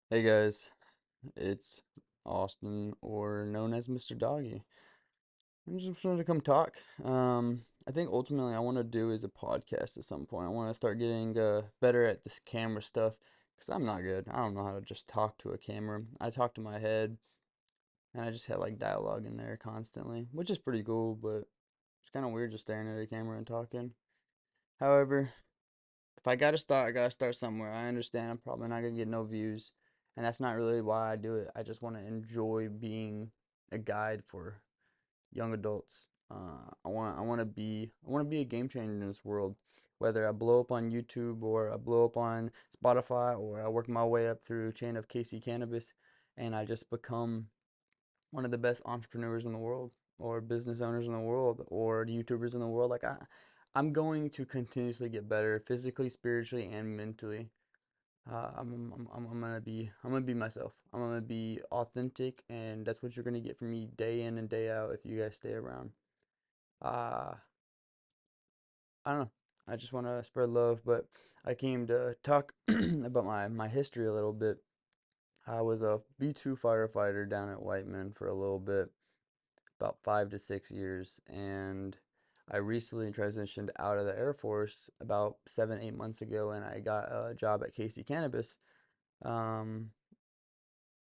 Hey guys, it's Austin, or known as Mr. Doggy. I just wanted to come talk. I think ultimately I want to do is a podcast at some point. I want to start getting better at this camera stuff because I'm not good. I don't know how to just talk to a camera. I talk to my head, and I just have like dialogue in there constantly, which is pretty cool, but it's kind of weird just staring at a camera and talking. However, if I gotta start somewhere. I understand I'm probably not gonna get no views, and that's not really why I do it. I just want to enjoy being a guide for young adults. I want to be a game changer in this world. Whether I blow up on YouTube or I blow up on Spotify or I work my way up through chain of KC Cannabis, and I just become one of the best entrepreneurs in the world or business owners in the world or YouTubers in the world. I'm going to continuously get better physically, spiritually, and mentally. I'm gonna be myself. I'm gonna be authentic, and that's what you're gonna get from me day in and day out if you guys stay around. Uh, I don't know. I just want to spread love, but I came to talk about my history a little bit. I was a B2 firefighter down at Whiteman for a little bit, about 5 to 6 years, and I recently transitioned out of the Air Force about 7, 8 months ago, and I got a job at Casey Cannabis. Um,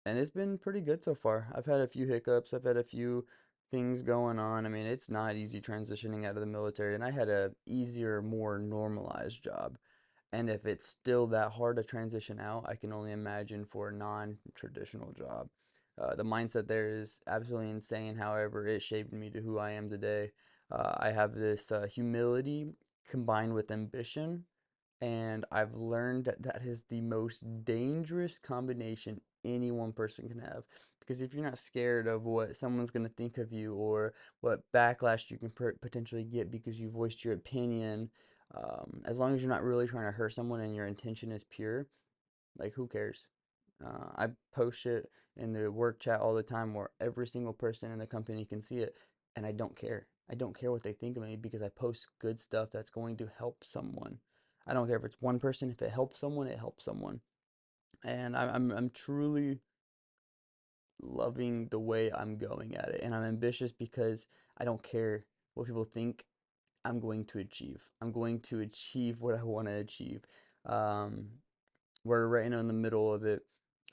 and it's been pretty good so far. I've had a few hiccups. I've had a few things going on. I mean, it's not easy transitioning out of the military, and I had a easier, more normalized job. And if it's still that hard to transition out, I can only imagine for a non-traditional job. The mindset there is absolutely insane. However, it shaped me to who I am today. I have this humility combined with ambition, and I've learned that that is the most dangerous combination any one person can have. Because if you're not scared of what someone's going to think of you or what backlash you can potentially get because you voiced your opinion, as long as you're not really trying to hurt someone and your intention is pure, like who cares? I post shit in the work chat all the time where every single person in the company can see it, and I don't care. I don't care what they think of me because I post good stuff that's going to help someone. I don't care if it's one person. If it helps someone, it helps someone. And I'm truly loving the way I'm going at it, and I'm ambitious because I don't care what people think. I'm going to achieve. I'm going to achieve what I want to achieve. Um, we're right now in the middle of it.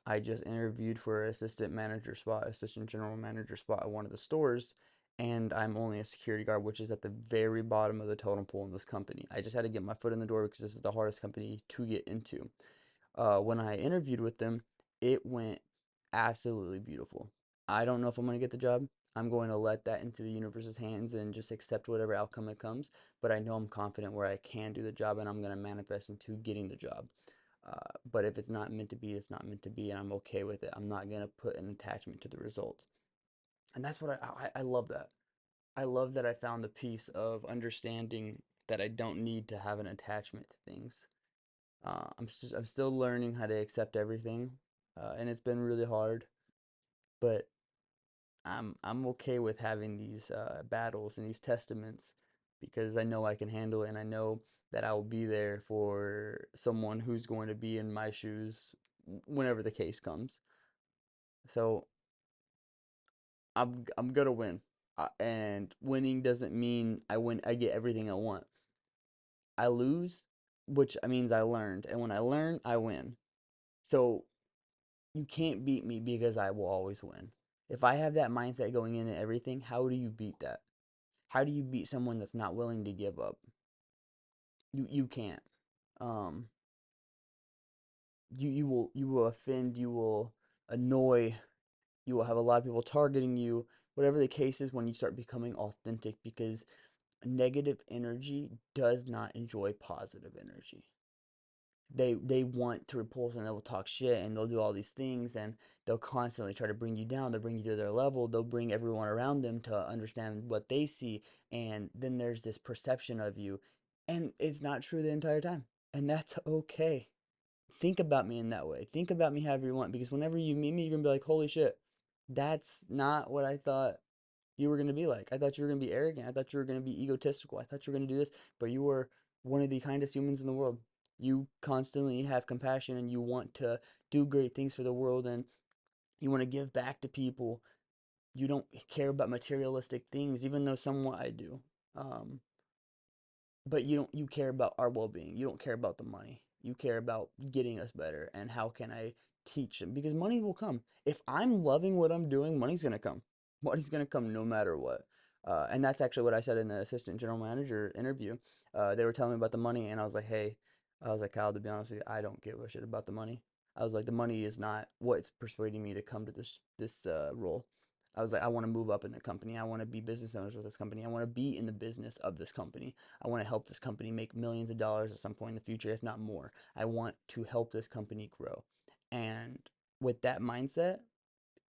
I just interviewed for assistant manager spot, assistant general manager spot at one of the stores, and I'm only a security guard, which is at the very bottom of the totem pole in this company. I just had to get my foot in the door because this is the hardest company to get into. When I interviewed with them, it went absolutely beautiful. I don't know if I'm going to get the job. I'm going to let that into the universe's hands and just accept whatever outcome it comes. But I know I'm confident where I can do the job and I'm going to manifest into getting the job. But if it's not meant to be, it's not meant to be, and I'm okay with it. I'm not going to put an attachment to the result. And that's what I love that. I love that I found the piece of understanding that I don't need to have an attachment to things. I'm still learning how to accept everything, and it's been really hard. But I'm okay with having these battles and these testaments because I know I can handle it, and I know that I will be there for someone who's going to be in my shoes whenever the case comes. So I'm gonna win, and winning doesn't mean I win. I get everything I want. I lose, which means I learned, and when I learn, I win. So you can't beat me because I will always win. If I have that mindset going into everything, how do you beat that? How do you beat someone that's not willing to give up? You can't. Um, you will offend, you will annoy, you will have a lot of people targeting you. Whatever the case is, when you start becoming authentic, because negative energy does not enjoy positive energy. They want to repulse and they'll talk shit and they'll do all these things and they'll constantly try to bring you down. They'll bring you to their level. They'll bring everyone around them to understand what they see. And then there's this perception of you. And it's not true the entire time. And that's okay. Think about me in that way. Think about me however you want. Because whenever you meet me, you're going to be like, holy shit, that's not what I thought you were going to be like. I thought you were going to be arrogant. I thought you were going to be egotistical. I thought you were going to do this. But you were one of the kindest humans in the world. You constantly have compassion and you want to do great things for the world and you want to give back to people. You don't care about materialistic things, even though somewhat I do. Um, but you care about our well-being. You don't care about the money. You care about getting us better and how can I teach them, because money will come. If I'm loving what I'm doing, money's gonna come. Money's gonna come no matter what. And that's actually what I said in the assistant general manager interview. They were telling me about the money, and I was like, hey, I was like, Kyle, to be honest with you, I don't give a shit about the money. I was like, the money is not what's persuading me to come to this role. I was like, I want to move up in the company. I want to be business owners with this company. I want to be in the business of this company. I want to help this company make millions of dollars at some point in the future, if not more. I want to help this company grow. And with that mindset,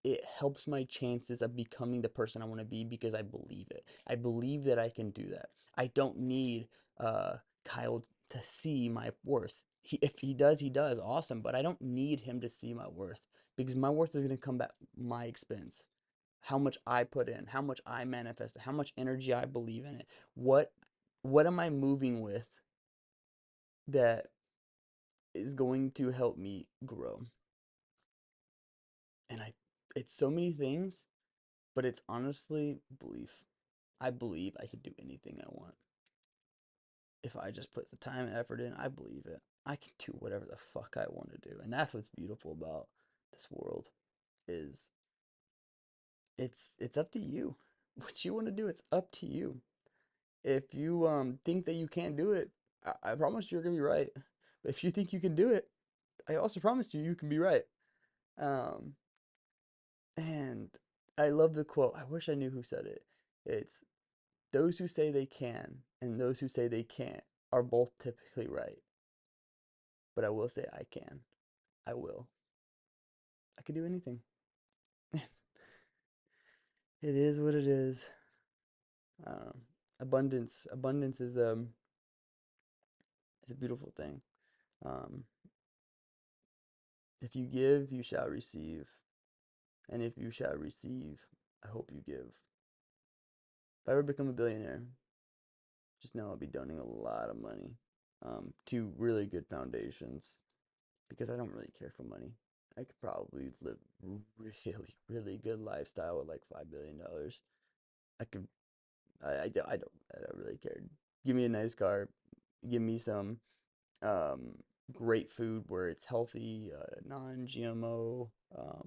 it helps my chances of becoming the person I want to be because I believe it. I believe that I can do that. I don't need Kyle to see my worth. If he does, he does. Awesome. But I don't need him to see my worth because my worth is going to come back my expense. How much I put in, how much I manifest it, how much energy I believe in it. What what am I moving with that is going to help me grow? And it's so many things, but it's honestly belief. I believe I can do anything I want. If I just put the time and effort in, I believe it. I can do whatever the fuck I want to do. And that's what's beautiful about this world is it's up to you. What you want to do, it's up to you. If you think that you can't do it, I promise you're gonna be right. But if you think you can do it, I also promise you can be right. Um, and I love the quote. I wish I knew who said it. It's those who say they can and those who say they can't are both typically right. But I will say I can. I will. I can do anything. It is what it is. Um, abundance is a beautiful thing. Um, if you give, you shall receive, and if you shall receive, I hope you give. If I ever become a billionaire, just know I'll be donating a lot of money to really good foundations because I don't really care for money. I could probably live really, really good lifestyle with like $5 billion. I could, I don't really care. Give me a nice car, give me some um, great food where it's healthy, non-GMO.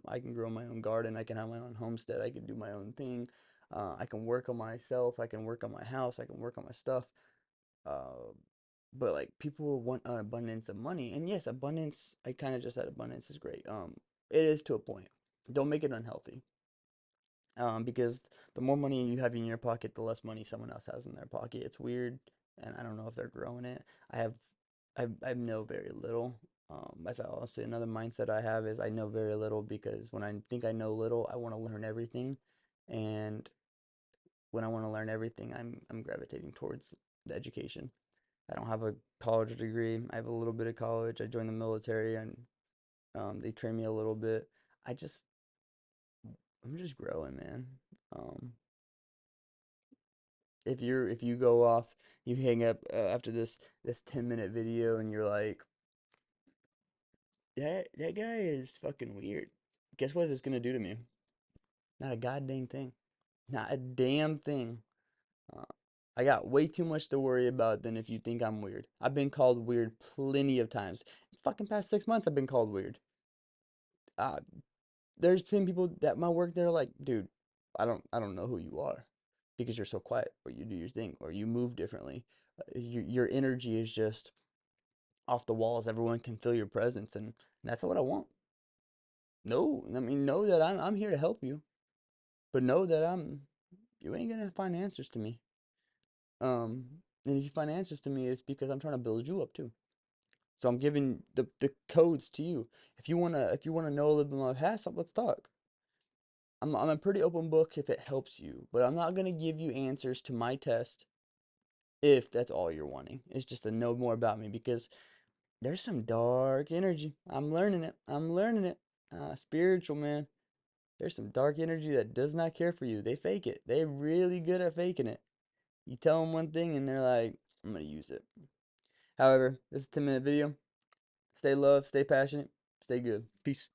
I can grow my own garden. I can have my own homestead. I can do my own thing. I can work on myself. I can work on my house. I can work on my stuff. Uh, but like people want an abundance of money, and yes, abundance. I kind of just said abundance is great. It is to a point. Don't make it unhealthy. Because the more money you have in your pocket, the less money someone else has in their pocket. It's weird, and I don't know if they're growing it. I have, I know very little. That's also another mindset I have is I know very little because when I think I know little, I want to learn everything, and when I want to learn everything, I'm gravitating towards the education. I don't have a college degree. I have a little bit of college. I joined the military, and they train me a little bit. I just, I'm just growing, man. Um, if you go off, you hang up after this 10-minute video and you're like, that guy is fucking weird. Guess what it's gonna do to me? Not a goddamn thing. Not a damn thing. Uh, I got way too much to worry about than if you think I'm weird. I've been called weird plenty of times. Fucking past 6 months I've been called weird. Uh, there's been people that my work they're like, dude, I don't know who you are because you're so quiet or you do your thing or you move differently. Your energy is just off the walls. Everyone can feel your presence, and that's what I want. No, I mean, know that I'm here to help you, but know that you ain't gonna find answers to me. And if you find answers to me, it's because I'm trying to build you up too. So I'm giving the codes to you. If you wanna know a little bit about my past, let's talk. I'm a pretty open book if it helps you, but I'm not gonna give you answers to my test if that's all you're wanting. It's just to know more about me because there's some dark energy. I'm learning it. I'm learning it. Spiritual, man. There's some dark energy that does not care for you. They fake it. They're really good at faking it. You tell them one thing and they're like, I'm gonna use it. However, this is a 10-minute video. Stay love, stay passionate, stay good. Peace.